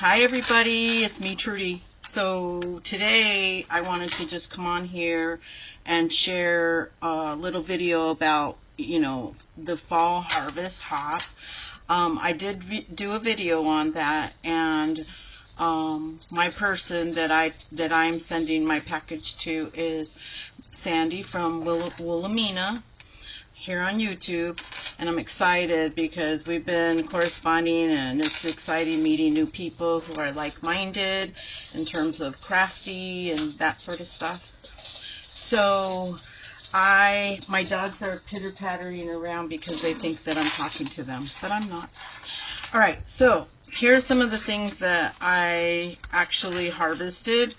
Hi everybody, it's me Trudy. So today I wanted to just come on here and share a little video about, the fall harvest hop. I did do a video on that, and my person that I'm sending my package to is Sandy from Wilhelmina here on YouTube, and I'm excited because we've been corresponding, and it's exciting meeting new people who are like-minded in terms of crafty and that sort of stuff. So my dogs are pitter-pattering around because they think that I'm talking to them, but I'm not. Alright, so here's some of the things that I actually harvested.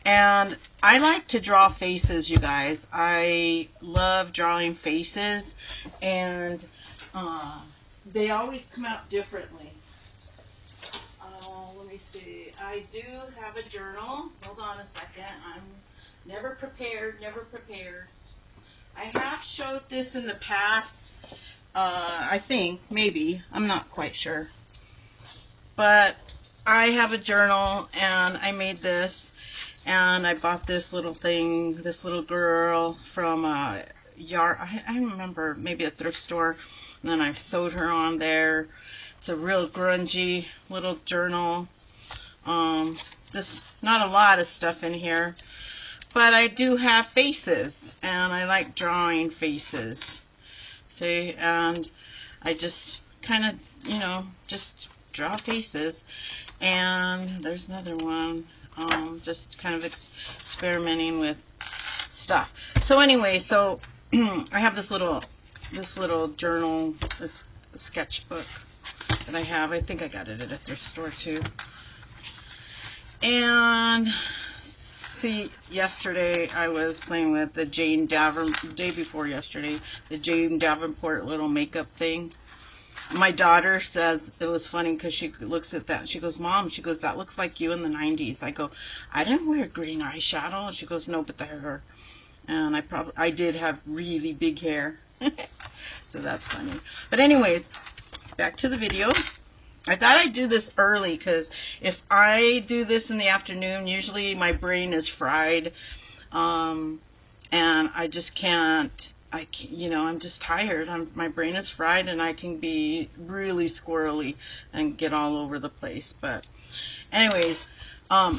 And I like to draw faces, you guys. I love drawing faces, and they always come out differently. Let me see. I do have a journal. Hold on a second. I'm never prepared. I have showed this in the past. I think, maybe. I'm not quite sure. But I have a journal, and I made this. And I bought this little thing, this little girl from a yard, I remember, maybe a thrift store, and then I sewed her on there. It's a real grungy little journal. Just not a lot of stuff in here, but I do have faces, and I like drawing faces. See, and I just kind of, just draw faces. And there's another one. Just kind of experimenting with stuff. So anyway, so I have this little journal. It's a sketchbook that I have. I think I got it at a thrift store too. And see, yesterday I was playing with the day before yesterday, the Jane Davenport little makeup thing. My daughter says it was funny because she looks at that and she goes, "Mom," she goes, "that looks like you in the 90s. I go, "I didn't wear green eyeshadow." And she goes, "No, but the hair." And I did have really big hair. So that's funny. But anyways, back to the video. I thought I'd do this early because if I do this in the afternoon, usually my brain is fried. And I just can't. I'm just tired. My brain is fried, and I can be really squirrely and get all over the place. But anyways,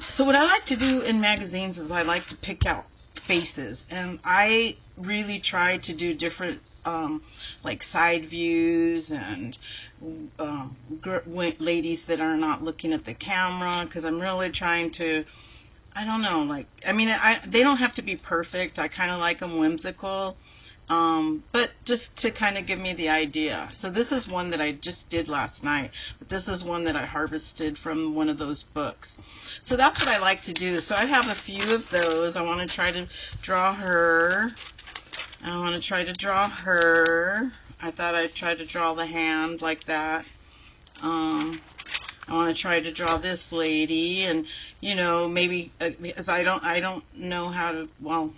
so what I like to do in magazines is I like to pick out faces, and I really try to do different like side views and ladies that are not looking at the camera, because I'm really trying to, I don't know, they don't have to be perfect. I kind of like them whimsical. But just to kind of give me the idea. So this is one that I just did last night, but this is one that I harvested from one of those books. So that's what I like to do. So I have a few of those. I want to try to draw her. I thought I'd try to draw the hand like that. I want to try to draw this lady, and maybe because I don't know how to, well,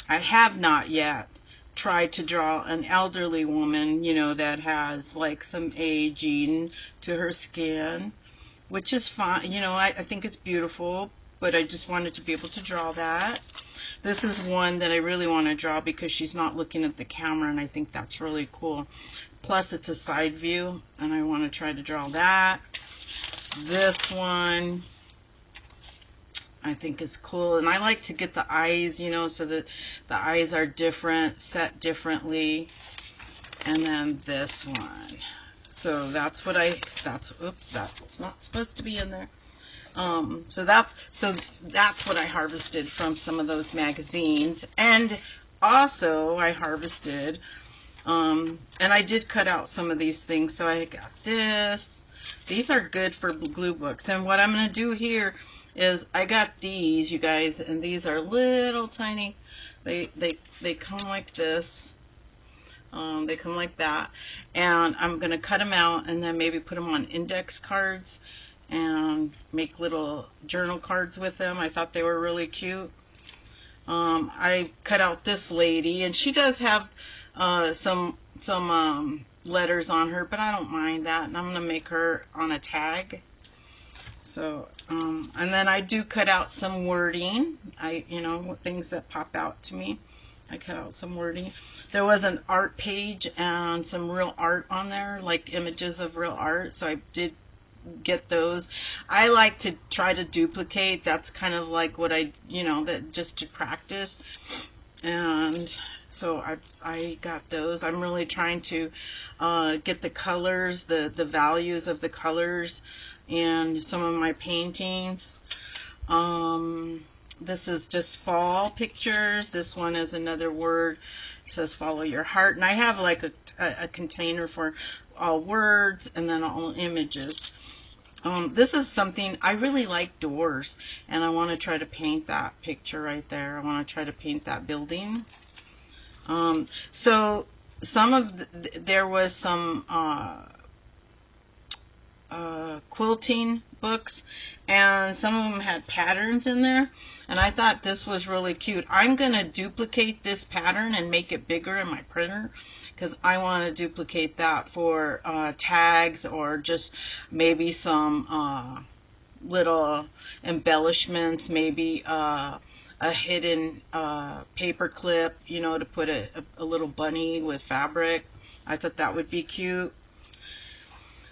I have not yet tried to draw an elderly woman, that has like some aging to her skin, which is fine. I think it's beautiful, but I just wanted to be able to draw that. This is one that I really want to draw because she's not looking at the camera, and I think that's really cool. Plus, it's a side view, and I want to try to draw that. This one I think is cool, and I like to get the eyes, so that the eyes are different, set differently. And then this one. So that's what oops, that's not supposed to be in there. So that's what I harvested from some of those magazines. And also I harvested, and I did cut out some of these things. So I got this. These are good for glue books. And what I'm going to do here is I got these, you guys, and these are little tiny. They come like this. They come like that, and I'm gonna cut them out and then maybe put them on index cards and make little journal cards with them. I thought they were really cute. I cut out this lady, and she does have some letters on her, but I don't mind that. And I'm going to make her on a tag. So, and then I do cut out some wording. Things that pop out to me. I cut out some wording. There was an art page and some real art on there, like images of real art. So I did get those. I like to try to duplicate. That's kind of like what that just to practice. And so I got those. I'm really trying to get the colors, the values of the colors in some of my paintings. This is just fall pictures. This one is another word. It says follow your heart. And I have like a container for all words and then all images. This is something, I really like doors, and I want to try to paint that picture right there. I want to try to paint that building. So there was some quilting books, and some of them had patterns in there, and I thought this was really cute. I'm going to duplicate this pattern and make it bigger in my printer, because I want to duplicate that for tags, or just maybe some little embellishments, maybe a hidden paper clip, to put a little bunny with fabric. I thought that would be cute.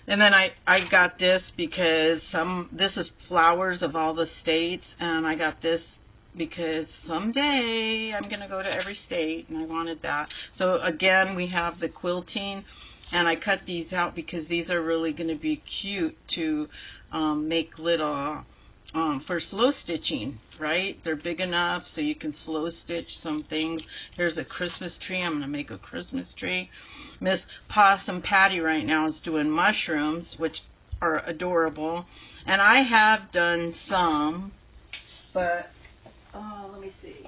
And then I got this because this is flowers of all the states, and I got this because someday I'm going to go to every state, and I wanted that. So again, we have the quilting, and I cut these out because these are really going to be cute to make little for slow stitching, right? They're big enough so you can slow stitch some things. Here's a Christmas tree. I'm going to make a Christmas tree. Miss Possum Patty right now is doing mushrooms, which are adorable. And I have done some, but let me see.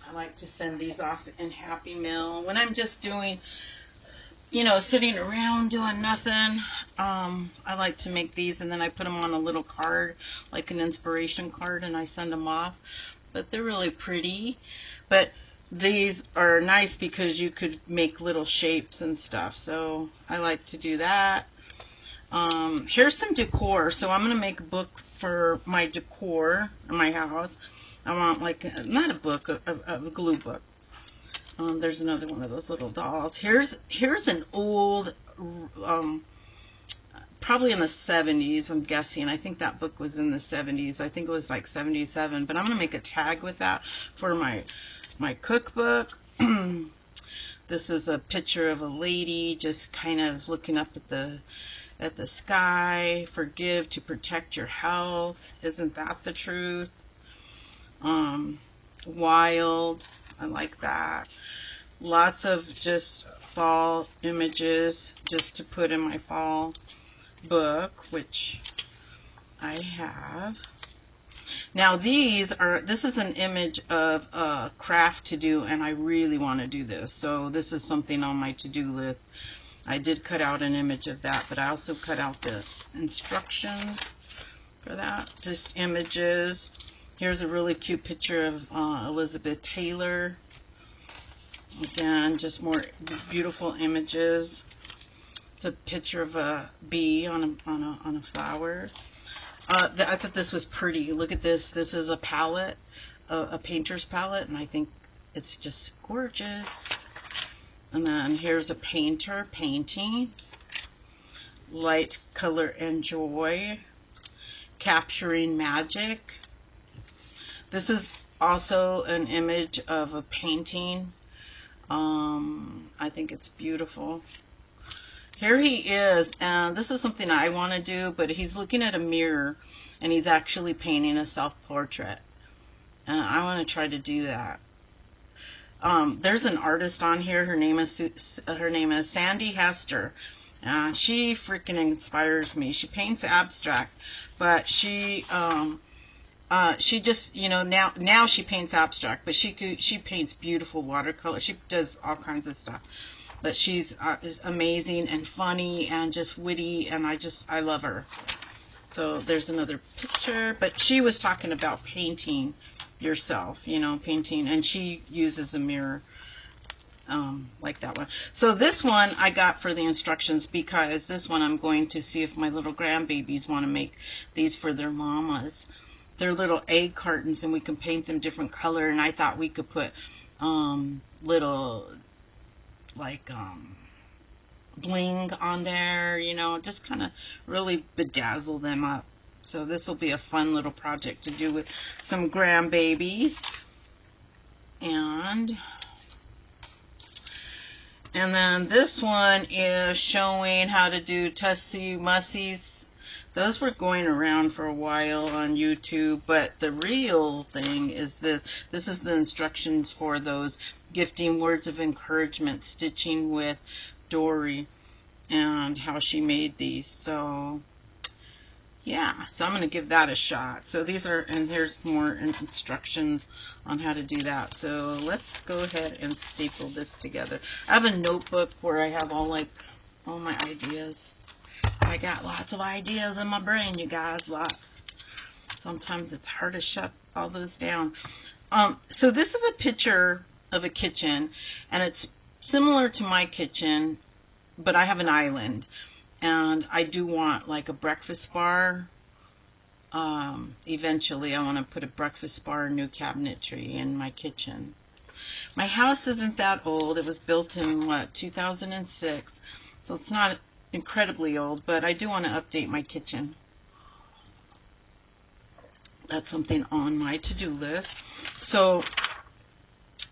I like to send these off in Happy Mail when I'm just doing, sitting around doing nothing. I like to make these, and then I put them on a little card, like an inspiration card, and I send them off. But they're really pretty. But these are nice because you could make little shapes and stuff. So I like to do that. Here's some decor. So I'm going to make a book for my decor in my house. I want not a book, a glue book. There's another one of those little dolls. Here's an old, probably in the 70s, I'm guessing. I think that book was in the 70s. I think it was like 77. But I'm going to make a tag with that for my cookbook. This is a picture of a lady just kind of looking up at the sky. Forgive to protect your health. Isn't that the truth? Wild. I like that. Lots of just fall images just to put in my fall book, which I have. Now this is an image of a craft to do, and I really want to do this. So this is something on my to-do list. I did cut out an image of that, but I also cut out the instructions for that. Just images. Here's a really cute picture of Elizabeth Taylor. Again, just more beautiful images. It's a picture of a bee on a flower. I thought this was pretty. Look at this. This is a palette, a painter's palette, and I think it's just gorgeous. And then here's a painter painting. Light, color, and joy. Capturing magic. This is also an image of a painting. I think it's beautiful. Here he is, and this is something I want to do, but he's looking at a mirror, and he's actually painting a self-portrait. I want to try to do that. There's an artist on here. Her name is Sandy Hester. She freaking inspires me. She paints abstract, but she just, now she paints abstract, but she paints beautiful watercolor. She does all kinds of stuff, but she's is amazing and funny and just witty, and I love her. So there's another picture, but she was talking about painting yourself, painting, and she uses a mirror. like that one. So this one I got for the instructions because this one I'm going to see if my little grandbabies want to make these for their mamas. They're little egg cartons, and we can paint them different color, and I thought we could put little like bling on there, you know, just kind of really bedazzle them up. So this will be a fun little project to do with some grandbabies. And then this one is showing how to do Tussie Mussies. Those were going around for a while on YouTube, but the real thing is this. This is the instructions for those gifting words of encouragement, stitching with Dory, and how she made these. So yeah, so I'm going to give that a shot. So these are, and here's more instructions on how to do that. So let's go ahead and staple this together. I have a notebook where I have all my ideas. I got lots of ideas in my brain, you guys, lots. Sometimes it's hard to shut all those down. So this is a picture of a kitchen, and it's similar to my kitchen, but I have an island. And I do want like a breakfast bar. Eventually I want to put a breakfast bar and new cabinetry in my kitchen. My house isn't that old. It was built in, what, 2006. So it's not incredibly old, but I do want to update my kitchen. That's something on my to-do list. So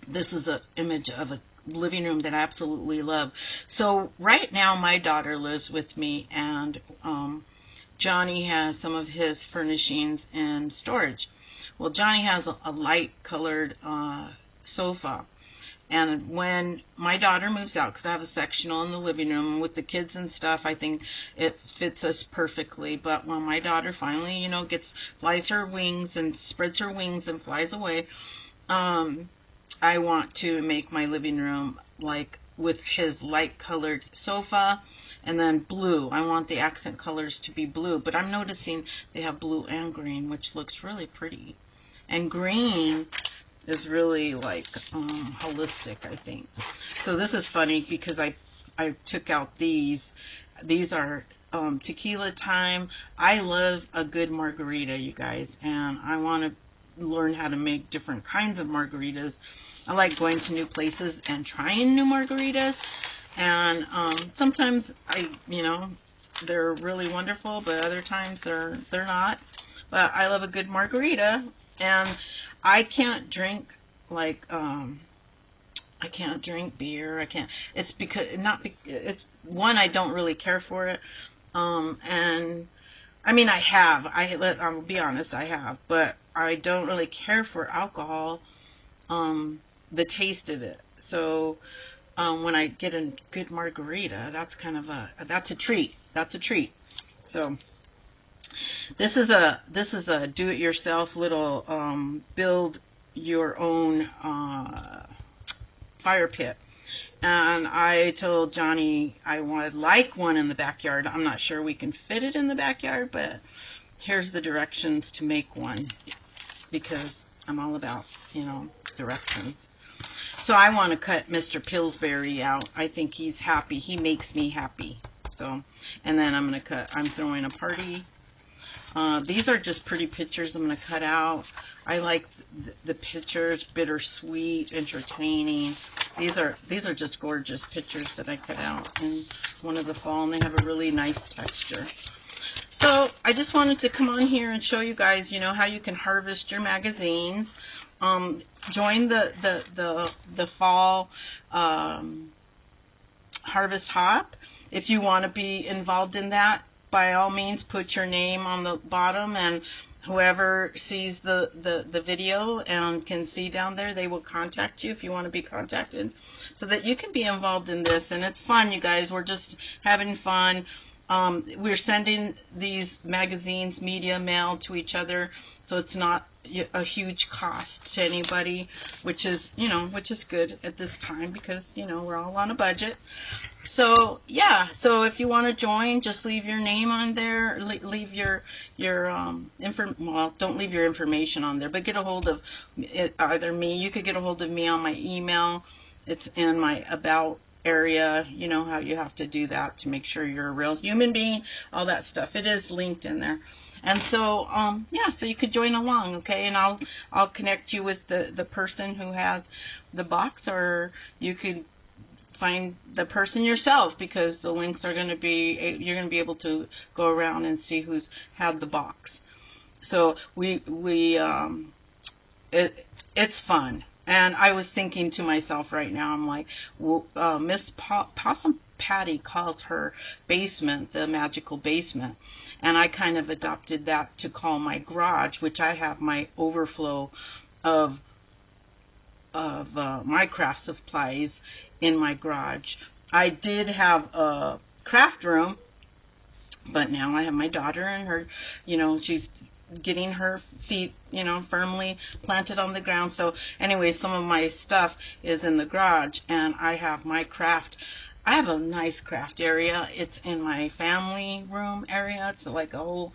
this is an image of a living room that I absolutely love. So right now my daughter lives with me, and Johnny has some of his furnishings in storage. Well, Johnny has a light colored sofa, and when my daughter moves out, because I have a sectional in the living room with the kids and stuff, I think it fits us perfectly. But when my daughter finally, you know, flies her wings and spreads her wings and flies away, I want to make my living room like with his light colored sofa, and then blue. I want the accent colors to be blue, but I'm noticing they have blue and green, which looks really pretty. And green is really like holistic, I think. So this is funny because I took out these. These are tequila time. I love a good margarita, you guys, and I want to learn how to make different kinds of margaritas. I like going to new places and trying new margaritas, and sometimes they're really wonderful, but other times they're not. But I love a good margarita, and I can't drink like I can't drink beer. I can't. It's because it's one, I don't really care for it, and I mean I'll be honest, I have, but I don't really care for alcohol, the taste of it. So when I get a good margarita, that's kind of that's a treat. That's a treat. So this is a do-it-yourself little build your own fire pit. And I told Johnny I would like one in the backyard. I'm not sure we can fit it in the backyard, but here's the directions to make one, because I'm all about, directions. So I want to cut Mr. Pillsbury out. I think he's happy. He makes me happy. So, and then I'm throwing a party. These are just pretty pictures I'm going to cut out. I like the pictures, bittersweet, entertaining. These are just gorgeous pictures that I cut out in one of the fall, and they have a really nice texture. So I just wanted to come on here and show you guys, how you can harvest your magazines. Join the fall harvest hop. If you want to be involved in that, by all means, put your name on the bottom, and whoever sees the video and can see down there, they will contact you if you want to be contacted, so that you can be involved in this. And it's fun, you guys. We're just having fun. We're sending these magazines, media mail, to each other, so it's not a huge cost to anybody, which is good at this time, because we're all on a budget. So yeah, so if you want to join, just leave your name on there, leave your don't leave your information on there, but get a hold of either me. You could get a hold of me on my email, It's in my about area. You know how you have to do that to make sure you're a real human being, all that stuff. It is linked in there. And so, yeah, so you could join along, okay? And I'll connect you with the person who has the box, or you could find the person yourself, because the links are going to be, you're going to be able to go around and see who's had the box. So it's fun. And I was thinking to myself right now, I'm like, well, Miss Possum Patty calls her basement the magical basement, and I kind of adopted that to call my garage, which I have my overflow of my craft supplies in my garage. I did have a craft room, but now I have my daughter and her, she's getting her feet, firmly planted on the ground. So anyway, some of my stuff is in the garage, and I have my craft. I have a nice craft area. It's in my family room area. It's like a whole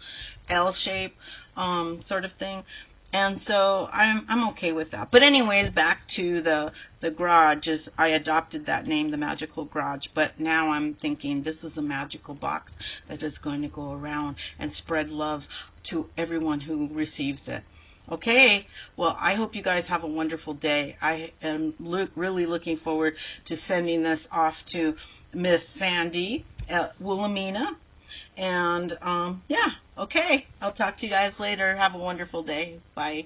L shape sort of thing. And so I'm okay with that. But anyways, back to the garage. I adopted that name, the Magical Garage. But now I'm thinking this is a magical box that is going to go around and spread love to everyone who receives it. Okay, well, I hope you guys have a wonderful day. I am really looking forward to sending this off to Miss Sandy at Wilhelmina. And yeah, okay, I'll talk to you guys later. Have a wonderful day. Bye.